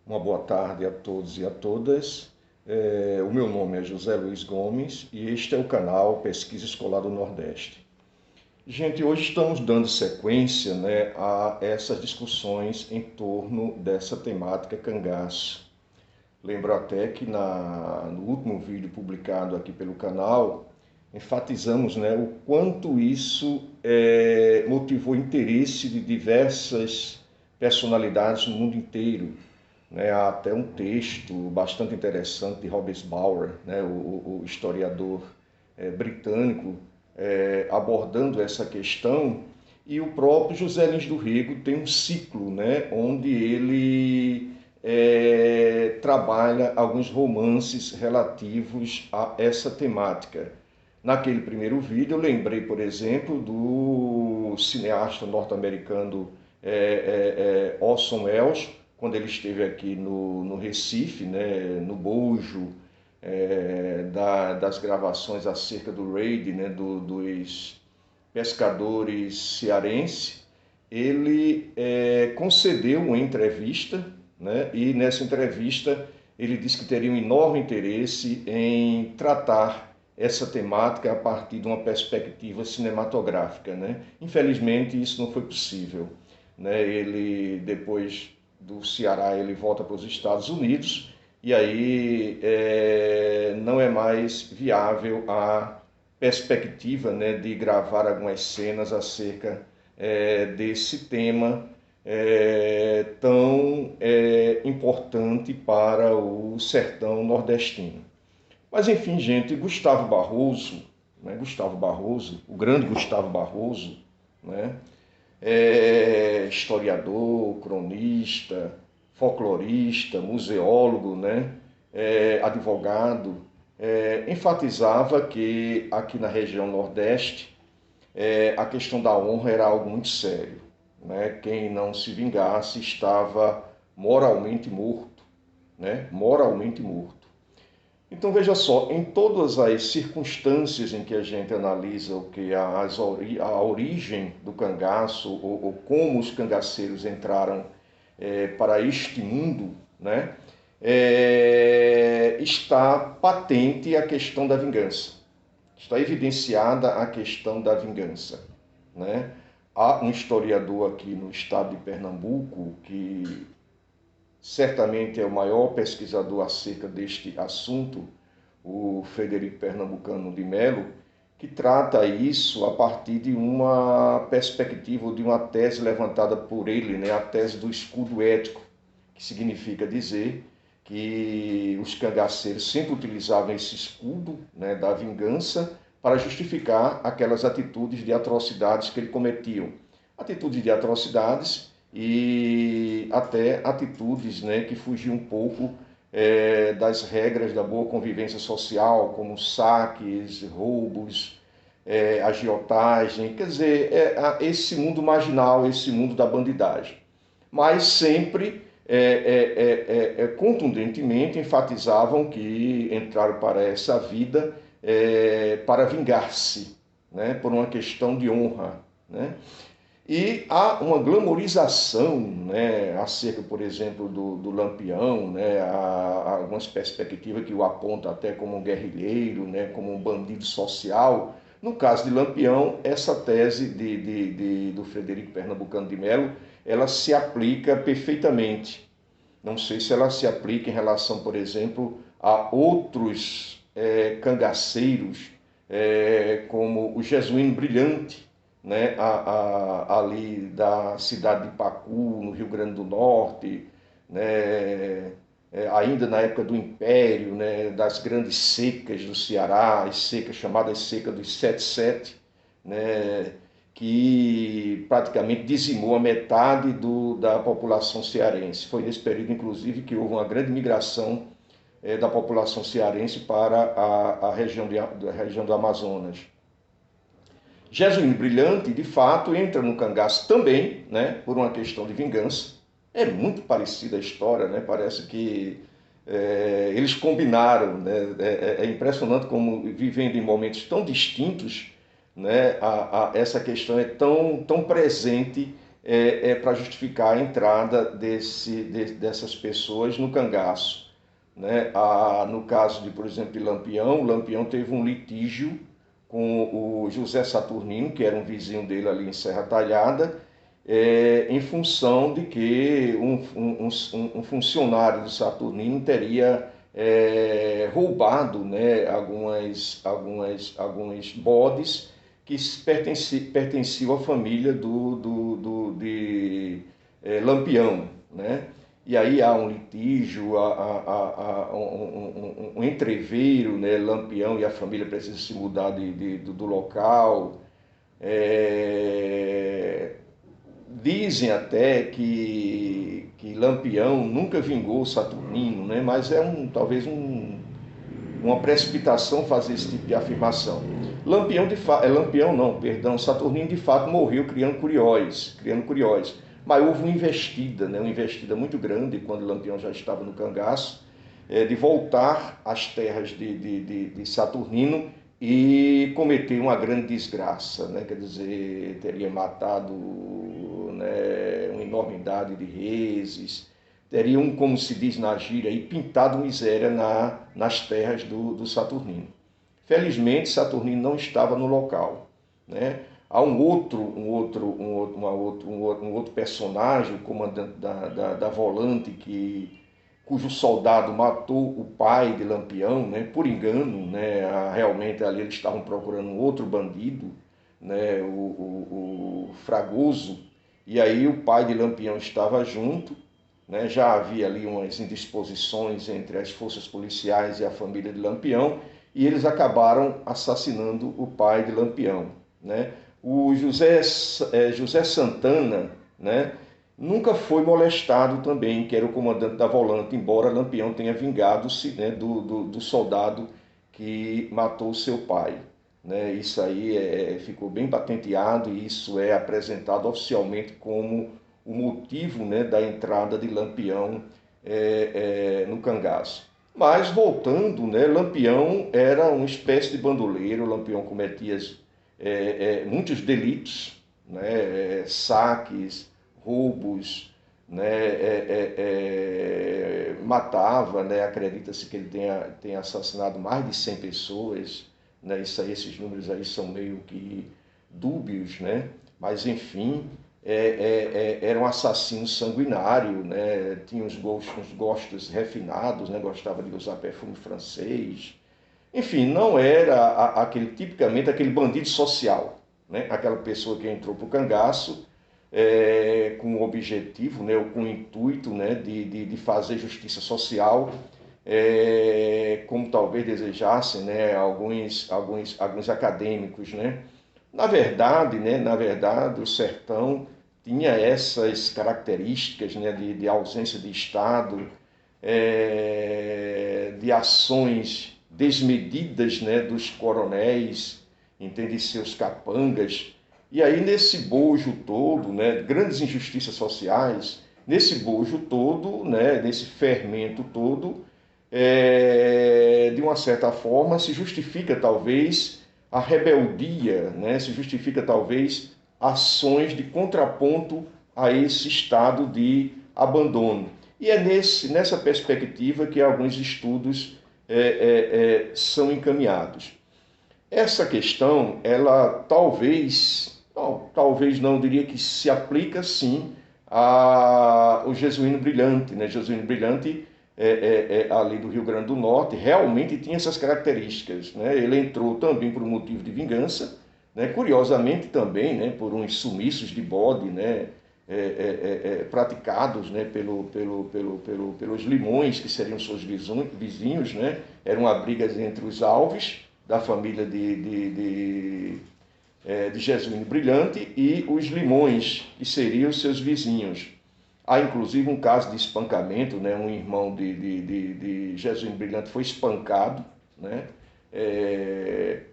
Uma boa tarde a todos e a todas. O meu nome é José Luiz Gomes e este é o canal Pesquisa Escolar do Nordeste. Gente, hoje estamos dando sequência, a essas discussões em torno dessa temática cangaço. Lembro até que no último vídeo publicado aqui pelo canal, enfatizamos, o quanto isso motivou interesse de diversas personalidades no mundo inteiro. Há até um texto bastante interessante de Robert Bauer, o historiador britânico, abordando essa questão, e o próprio José Lins do Rego tem um ciclo, onde ele trabalha alguns romances relativos a essa temática. Naquele primeiro vídeo eu lembrei, por exemplo, do cineasta norte-americano Orson Welles, quando ele esteve aqui no Recife, no bojo das gravações acerca do raid, dos pescadores cearenses. Ele concedeu uma entrevista, e nessa entrevista ele disse que teria um enorme interesse em tratar essa temática a partir de uma perspectiva cinematográfica. Infelizmente isso não foi possível. Ele, depois do Ceará, ele volta para os Estados Unidos e aí não é mais viável a perspectiva de gravar algumas cenas acerca desse tema tão importante para o sertão nordestino. Mas enfim, gente, Gustavo Barroso, o grande Gustavo Barroso, historiador, cronista, folclorista, museólogo, advogado, enfatizava que aqui na região Nordeste a questão da honra era algo muito sério. Quem não se vingasse estava moralmente morto, moralmente morto. Então veja só, em todas as circunstâncias em que a gente analisa o que a origem do cangaço ou como os cangaceiros entraram para este mundo, está patente a questão da vingança, está evidenciada a questão da vingança. Há um historiador aqui no estado de Pernambuco que certamente é o maior pesquisador acerca deste assunto, o Frederico Pernambucano de Melo, que trata isso a partir de uma perspectiva, de uma tese levantada por ele, a tese do escudo ético, que significa dizer que os cangaceiros sempre utilizavam esse escudo da vingança para justificar aquelas atitudes de atrocidades que eles cometiam. Atitudes de atrocidades e até atitudes que fugiam um pouco das regras da boa convivência social, como saques, roubos, agiotagem, quer dizer, esse mundo marginal, esse mundo da bandidagem. Mas sempre contundentemente enfatizavam que entraram para essa vida para vingar-se, por uma questão de honra. E há uma glamorização acerca, por exemplo, do Lampião, há algumas perspectivas que o apontam até como um guerrilheiro, como um bandido social. No caso de Lampião, essa tese do Frederico Pernambucano de Melo, ela se aplica perfeitamente. Não sei se ela se aplica em relação, por exemplo, a outros cangaceiros, como o Jesuíno Brilhante, ali da cidade de Pacu, no Rio Grande do Norte, ainda na época do Império, das grandes secas do Ceará, as secas chamadas secas dos 77, que praticamente dizimou a metade da população cearense. Foi nesse período, inclusive, que houve uma grande migração da população cearense para a região do Amazonas. Jesuíno Brilhante, de fato, entra no cangaço também, por uma questão de vingança. É muito parecida a história, parece que eles combinaram. É impressionante como, vivendo em momentos tão distintos, essa questão é tão presente para justificar a entrada dessas pessoas no cangaço, né? No caso de, por exemplo, de Lampião, o Lampião teve um litígio com o José Saturnino, que era um vizinho dele ali em Serra Talhada, em função de que um funcionário do Saturnino teria roubado, né, alguns bodes que pertenciam à família de Lampião, né? E aí há um litígio, um entreveiro, né? Lampião e a família precisam se mudar do local. Dizem até que Lampião nunca vingou Saturnino, né? Mas talvez uma precipitação fazer esse tipo de afirmação. Lampião não, perdão, Saturnino de fato morreu criando curióis, mas houve uma investida, né? Uma investida muito grande quando Lampião já estava no cangaço, de voltar às terras de Saturnino e cometeu uma grande desgraça, né? Quer dizer, teria matado, né, uma enormidade de reses, teriam, como se diz na gíria, pintado miséria nas terras do Saturnino. Felizmente, Saturnino não estava no local, né? Há um outro personagem, o comandante da Volante, cujo soldado matou o pai de Lampião, né, por engano, né? Realmente ali eles estavam procurando um outro bandido, né, o Fragoso, e aí o pai de Lampião estava junto, né? Já havia ali umas indisposições entre as forças policiais e a família de Lampião, e eles acabaram assassinando o pai de Lampião, né? O José Santana, né, nunca foi molestado também, que era o comandante da Volante, embora Lampião tenha vingado-se, né, do soldado que matou seu pai, né? Isso aí ficou bem patenteado e isso é apresentado oficialmente como o motivo, né, da entrada de Lampião no cangaço. Mas voltando, né, Lampião era uma espécie de bandoleiro, Lampião cometia muitos delitos, né, saques, roubos, né, matava, né, acredita-se que ele tenha assassinado mais de 100 pessoas, né, esses números aí são meio que dúbios, né, mas enfim, era um assassino sanguinário, né, tinha uns gostos refinados, né, gostava de usar perfume francês. Enfim, não era tipicamente aquele bandido social, né? Aquela pessoa que entrou para o cangaço com o objetivo, né, ou com o intuito, né, de fazer justiça social, como talvez desejassem, né, alguns acadêmicos, né? Na verdade, o sertão tinha essas características, né, de ausência de Estado, de ações desmedidas, né, dos coronéis, entende, seus capangas. E aí, nesse bojo todo, né, grandes injustiças sociais, nesse bojo todo, né, nesse fermento todo, de uma certa forma, se justifica talvez a rebeldia, né, se justifica talvez ações de contraponto a esse estado de abandono. E é nessa perspectiva que alguns estudos são encaminhados. Essa questão, ela talvez não, diria que se aplica sim ao Jesuíno Brilhante, né? Jesuíno Brilhante, ali do Rio Grande do Norte, realmente tinha essas características, né? Ele entrou também por um motivo de vingança, né? Curiosamente também, né, por uns sumiços de bode, né, praticados, né, pelos Limões, que seriam seus vizinhos, né? Eram abrigas entre os Alves, da família de Jesuíno Brilhante, e os Limões, que seriam seus vizinhos. Há inclusive um caso de espancamento, né? Um irmão de Jesuíno Brilhante foi espancado, né,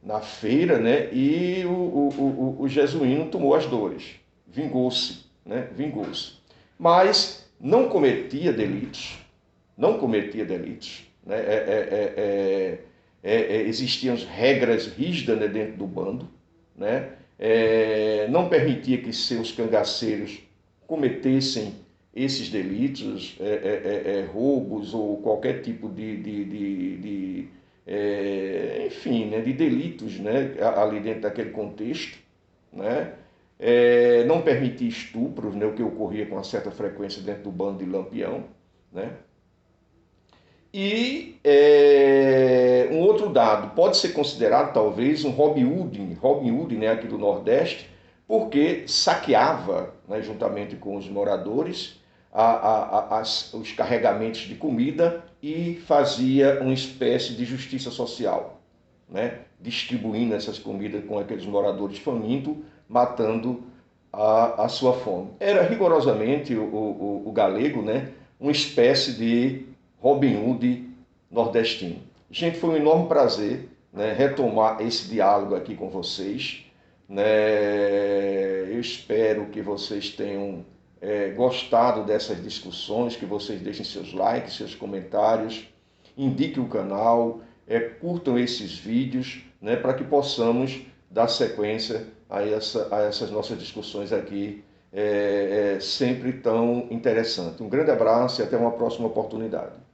na feira, né? E o Jesuíno tomou as dores, vingou-se, né? Vingou-se. Mas não cometia delitos, né? Existiam regras rígidas, né, dentro do bando, né? Não permitia que seus cangaceiros cometessem esses delitos, roubos ou qualquer tipo enfim, né, de delitos, né, ali dentro daquele contexto, né, não permitir estupros, né, o que ocorria com uma certa frequência dentro do bando de Lampião, né. E um outro dado, pode ser considerado talvez um Robin Hood, né, aqui do Nordeste, porque saqueava, né, juntamente com os moradores, os carregamentos de comida e fazia uma espécie de justiça social, né, distribuindo essas comidas com aqueles moradores famintos, matando a sua fome. Era rigorosamente o galego, né, uma espécie de Robin Hood nordestino. Gente, foi um enorme prazer, né, retomar esse diálogo aqui com vocês. Né? Eu espero que vocês tenham gostado dessas discussões, que vocês deixem seus likes, seus comentários, indiquem o canal, curtam esses vídeos, né, para que possamos dar sequência a essas nossas discussões aqui, sempre tão interessantes. Um grande abraço e até uma próxima oportunidade.